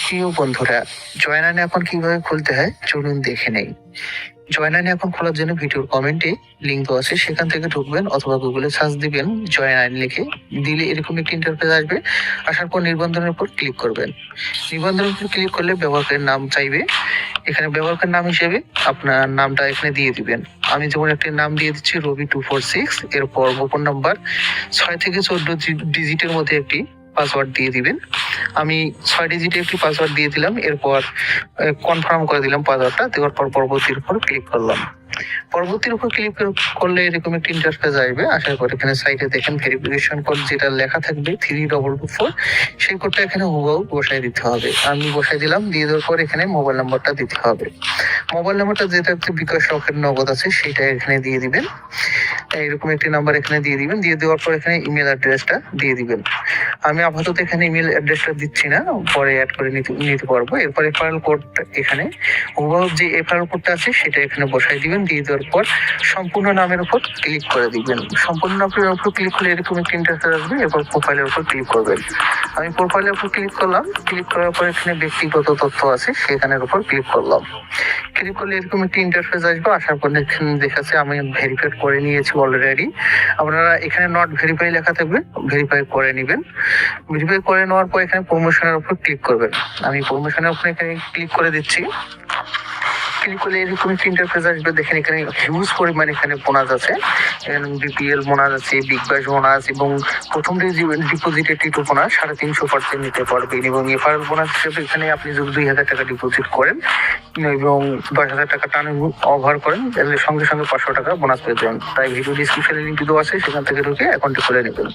প্রিয় বন্ধুরা, জয়নানে এখন কিভাবে খুলতে হয় চলুন দেখে নেই। জয়নানে এখন খোলার জন্য ভিডিওর কমেন্টে লিঙ্ক দেওয়া আছে, সেখান থেকে ঢুকবেন অথবা গুগলে সার্চ দিবেন জয়নান লিখে। দিলে এরকম একটি ইন্টারফেস আসবে। আসার পর নিবন্ধনের উপর ক্লিক করবেন। নিবন্ধনের উপর ক্লিক করলে ব্যবহারকারীর নাম চাইবে। এখানে ব্যবহারকারীর নাম হিসেবে আপনার নামটা এখানে দিয়ে দিবেন। আমি যেমন একটি নাম দিয়ে দিচ্ছি রবি246। এরপর গোপন নাম্বার 6 থেকে 14 ডিজিটের মধ্যে একটি পাসওয়ার্ড দিয়ে দিবেন। আমি 6 ডিজিটের একটি পাসওয়ার্ড দিয়ে দিলাম। এরপর কনফার্ম করে দিলাম পাসওয়ার্ডটা। দেওয়ার পর পরবর্তীর উপর ক্লিক করলাম। পরবর্তীর উপর ক্লিক করলে এরকম একটি ইন্টারফেস আসবে। আসার পর এখানে সাইটে দেখেন ভেরিফিকেশন কোড যেটা লেখা থাকবে 3224, সেই কোডটা এখানে হুবহু বসাই দিতে হবে। আমি বসাই দিলাম। দিয়ে দেওয়ার পর এখানে মোবাইল নাম্বারটা দিতে হবে। মোবাইল নাম্বারটা যেটা হচ্ছে বিকাশ রকেট নগদ আছে সেটা এখানে দিয়ে দিবেন। এরকম একটি নাম্বার এখানে দিয়ে দিবেন। দিয়ে দেওয়ার পর এখানে ইমেল অ্যাড্রেসটা দিয়ে দিবেন। আমি আপাতত এখানে ইমেল অ্যাড্রেসটা দিচ্ছি না, পরে অ্যাড করে নিতে পারবো। এরপর রেফারেল কোড এখানে হুবহু যে রেফারেল কোডটা আছে সেটা এখানে বসাই দিবেন। দিয়ে দেওয়ার পর সম্পূর্ণ নামের উপর ক্লিক করে দিবেন। সম্পূর্ণ নামের উপর ক্লিক করলে এরকম একটি ইন্টারফেস আসবে। এরপর প্রোফাইলের উপর ক্লিক করবেন। আমি প্রোফাইলের উপর ক্লিক করলাম। ক্লিক করার পর এখানে ব্যক্তিগত তথ্য আছে সেখানের উপর ক্লিক করলাম। ক্লিক করলে এরকম একটি ইন্টারফেস আসবে। আসার পর এখানে দেখাচ্ছে আমি ভেরিফাই করে নিয়েছি অলরেডি। আপনারা এখানে নট ভেরিফাই লেখা থাকবে, ভেরিফাই করে নেবেন। ভেরিফাই করে নেওয়ার পর এখানে প্রমোশনের উপর ক্লিক করবেন। আমি প্রমোশনের উপর এখানে ক্লিক করে দিচ্ছি। ক্লিক করলে এরকম একটি ইন্টারফেস আসবে। দেখেন এখানে হিউজ পরিমাণ এখানে বোনাস আছে। এখানে বিপিএল বোনাস আছে, বিগ ব্যাশ বোনাস এবং প্রথম ডিপোজিটের টিটু বোনাস 350% নিতে পারবেন। এবং এফআরএল বোনাস হিসেবে এখানে আপনি যদি 2000 টাকা ডিপোজিট করেন এবং 10,000 টাকা টার্ন ওভার করেন তাহলে সঙ্গে সঙ্গে 500 টাকা বোনাস পেয়ে যাবেন। তাই ভিডিও ডিসক্রিপশনে লিঙ্ক দেওয়া আছে, সেখান থেকে ঢুকে অ্যাকাউন্টটি খুলে নেবেন।